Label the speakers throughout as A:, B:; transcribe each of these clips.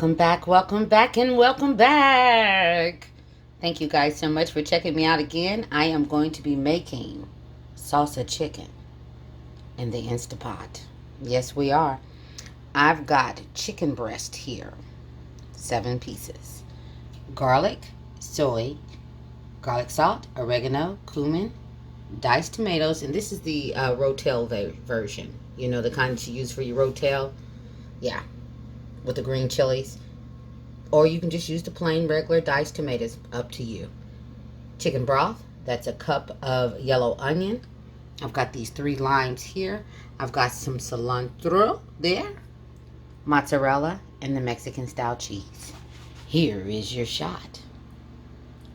A: welcome back, and welcome back. Thank you guys so much for checking me out again. I am going to be making salsa chicken in the Instant Pot. Yes, we are. I've got chicken breast here, 7 pieces. Garlic, soy, garlic salt, oregano, cumin, diced tomatoes, and this is the Rotel version. You know, the kind that you use for your Rotel? Yeah, with the green chilies. Or you can just use the plain regular diced tomatoes, up to you. Chicken broth, that's a cup of yellow onion. I've got these 3 limes here. I've got some cilantro there, mozzarella, and the Mexican style cheese. Here is your shot.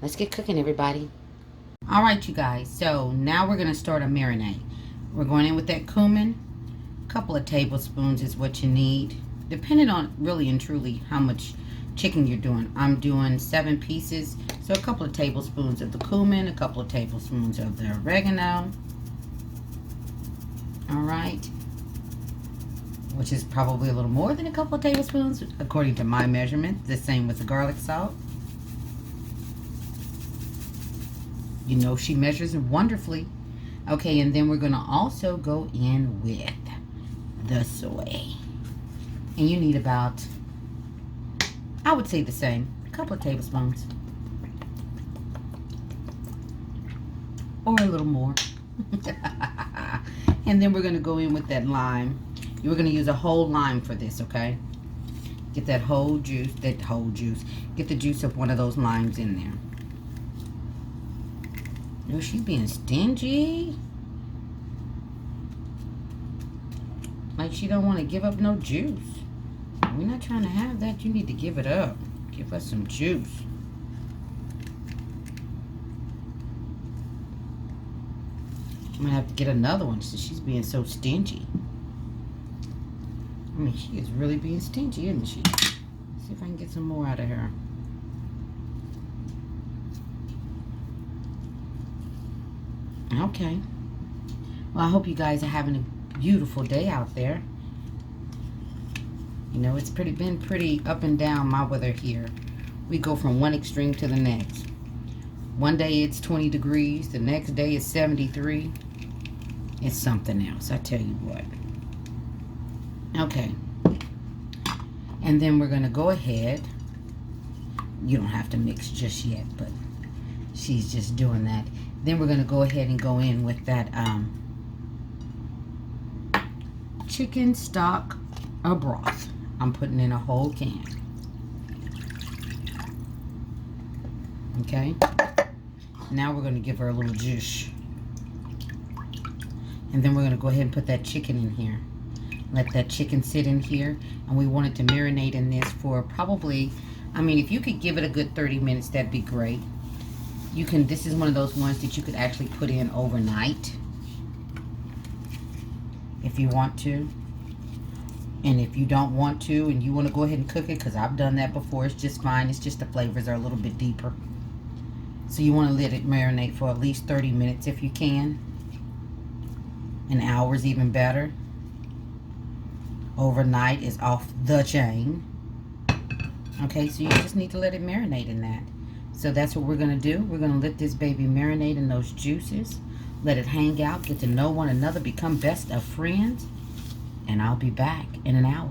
A: Let's get cooking, everybody. All right, you guys, so now we're going to start a marinade. We're going in with that cumin. A couple of tablespoons is what you need, depending on really and truly how much chicken you're doing. I'm doing 7 pieces, so a couple of tablespoons of the cumin, a couple of tablespoons of the oregano. All right, which is probably a little more than a couple of tablespoons according to my measurement. The same with the garlic salt. You know, she measures wonderfully. Okay, and then we're gonna also go in with the soy, and you need about, I would say the same, a couple of tablespoons. Or a little more. And then we're going to go in with that lime. You're going to use a whole lime for this, okay? Get that whole juice, Get the juice of one of those limes in there. Oh, she's being stingy. Like she don't want to give up no juice. We're not trying to have that. You need to give it up. Give us some juice. I'm going to have to get another one since she's being so stingy. I mean, she is really being stingy, isn't she? Let's see if I can get some more out of her. Okay. Well, I hope you guys are having a beautiful day out there. You know, it's been pretty up and down, my weather here. We go from one extreme to the next. One day it's 20 degrees. The next day it's 73. It's something else, I tell you what. Okay. And then we're going to go ahead. You don't have to mix just yet, but she's just doing that. Then we're going to go ahead and go in with that chicken stock or broth. I'm putting in a whole can. Okay. Now we're going to give her a little juice. And then we're going to go ahead and put that chicken in here. Let that chicken sit in here. And we want it to marinate in this for probably, I mean, if you could give it a good 30 minutes, that'd be great. You can, this is one of those ones that you could actually put in overnight if you want to. And if you don't want to and you want to go ahead and cook it, because I've done that before, it's just fine. It's just the flavors are a little bit deeper. So you want to let it marinate for at least 30 minutes if you can. An hour is even better. Overnight is off the chain. Okay, so you just need to let it marinate in that. So that's what we're going to do. We're going to let this baby marinate in those juices. Let it hang out, get to know one another, become best of friends. And I'll be back in an hour.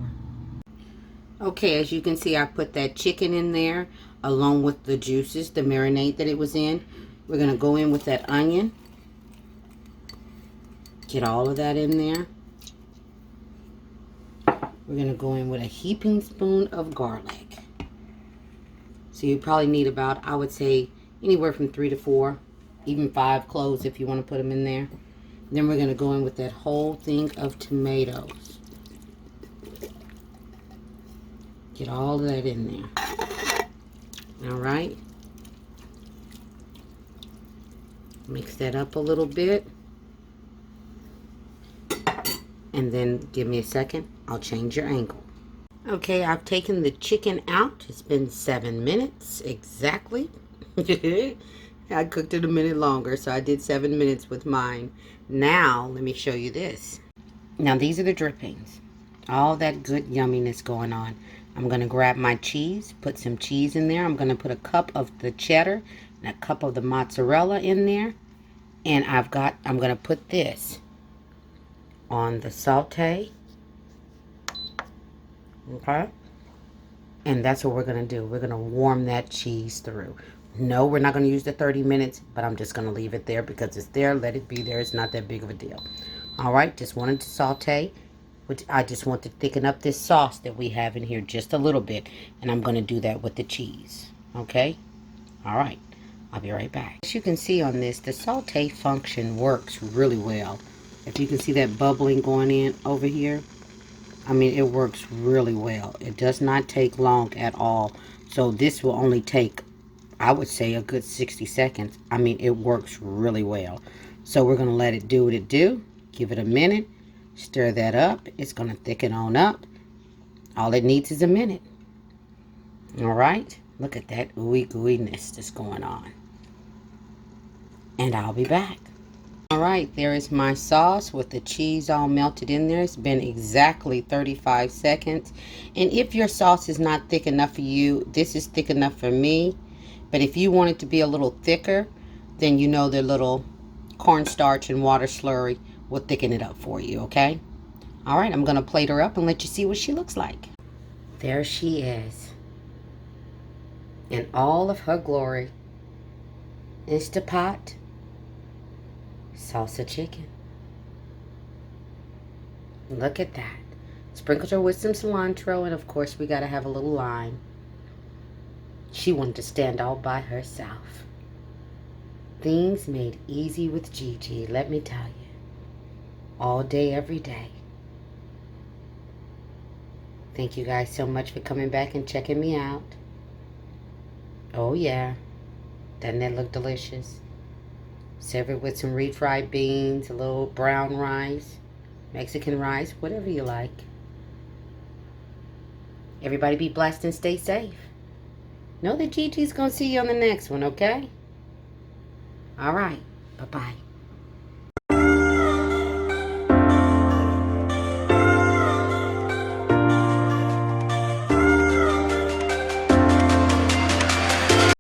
A: Okay, as you can see, I put that chicken in there along with the juices, the marinade that it was in. We're going to go in with that onion. Get all of that in there. We're going to go in with a heaping spoon of garlic. So you probably need about, I would say, anywhere from 3 to 4, even 5 cloves if you want to put them in there. Then we're going to go in with that whole thing of tomatoes. Get all of that in there. All right. Mix that up a little bit. And then give me a second. I'll change your angle. Okay, I've taken the chicken out. It's been 7 minutes exactly. I cooked it a minute longer, so I did 7 minutes with mine. Now, let me show you this. Now, these are the drippings. All that good yumminess going on. I'm going to grab my cheese, put some cheese in there. I'm going to put a cup of the cheddar and a cup of the mozzarella in there. And I'm going to put this on the saute. Okay? And that's what we're going to do. We're going to warm that cheese through. No, we're not going to use the 30 minutes, but I'm just going to leave it there because it's there. Let it be there. It's not that big of a deal. All right, just wanted to saute. Which I just want to thicken up this sauce that we have in here just a little bit. And I'm going to do that with the cheese. Okay? All right. I'll be right back. As you can see on this, the saute function works really well. If you can see that bubbling going in over here, I mean, it works really well. It does not take long at all. So this will only take, I would say, a good 60 seconds. I mean, it works really well. So we're going to let it do what it do. Give it a minute. Stir that up. It's going to thicken on up. All it needs is a minute. All right. Look at that ooey gooiness that's going on. And I'll be back. All right. There is my sauce with the cheese all melted in there. It's been exactly 35 seconds. And if your sauce is not thick enough for you, this is thick enough for me. But if you want it to be a little thicker, then you know the little cornstarch and water slurry will thicken it up for you, okay? All right, I'm going to plate her up and let you see what she looks like. There she is. In all of her glory. Instant Pot Salsa Chicken. Look at that. Sprinkled her with some cilantro, and of course we got to have a little lime. She wanted to stand all by herself. Things made easy with Gigi, let me tell you. All day, every day. Thank you guys so much for coming back and checking me out. Oh yeah. Doesn't that look delicious? Serve it with some refried beans, a little brown rice, Mexican rice, whatever you like. Everybody be blessed and stay safe. Know that Gigi's going to see you on the next one, okay? All right. Bye-bye.